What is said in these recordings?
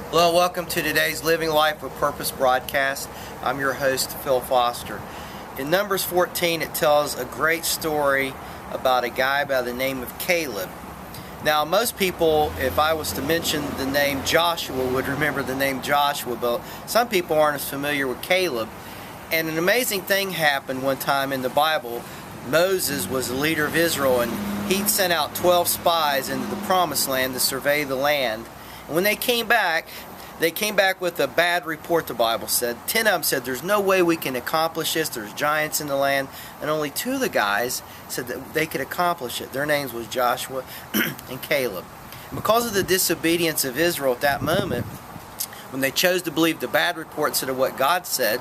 Hello, welcome to today's Living Life with Purpose broadcast. I'm your host, Phil Foster. In Numbers 14, it tells a great story about a guy by the name of Caleb. Now, most people, if I was to mention the name Joshua, would remember the name Joshua, but some people aren't as familiar with Caleb. And an amazing thing happened one time in the Bible. Moses was the leader of Israel, and he'd sent out 12 spies into the Promised Land to survey the land. And when they came back with a bad report, the Bible said. 10 of them said, there's no way we can accomplish this. There's giants in the land. And only 2 of the guys said that they could accomplish it. Their names was Joshua and Caleb. And because of the disobedience of Israel at that moment, when they chose to believe the bad report instead of what God said,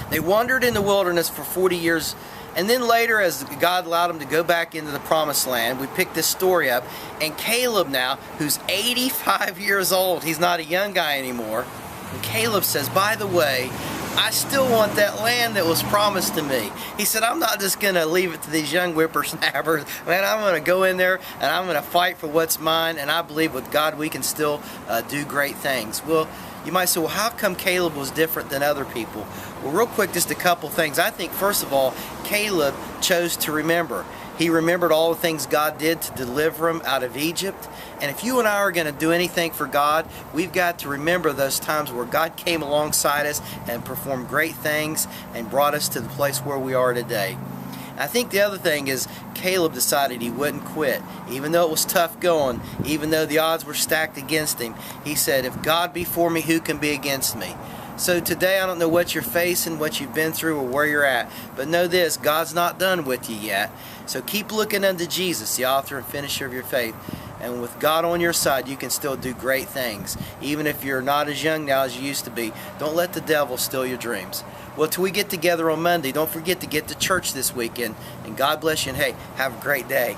they wandered in the wilderness for 40 years. And then later, as God allowed them to go back into the Promised Land, we picked this story up. And Caleb now, who's 85 years old, he's not a young guy anymore. And Caleb says, by the way, I still want that land that was promised to me. He said, I'm not just going to leave it to these young whippersnappers. Man, I'm going to go in there and I'm going to fight for what's mine. And I believe with God we can still do great things. Well, you might say, well, how come Caleb was different than other people? Well, real quick, just a couple things. I think, first of all, Caleb chose to remember. He remembered all the things God did to deliver him out of Egypt. And if you and I are going to do anything for God, we've got to remember those times where God came alongside us and performed great things and brought us to the place where we are today. I think the other thing is Caleb decided he wouldn't quit. Even though it was tough going, even though the odds were stacked against him, he said, if God be for me, who can be against me? So today, I don't know what you're facing, what you've been through, or where you're at, but know this, God's not done with you yet. So keep looking unto Jesus, the author and finisher of your faith. And with God on your side, you can still do great things. Even if you're not as young now as you used to be, don't let the devil steal your dreams. Well, till we get together on Monday, don't forget to get to church this weekend. And God bless you, and hey, have a great day.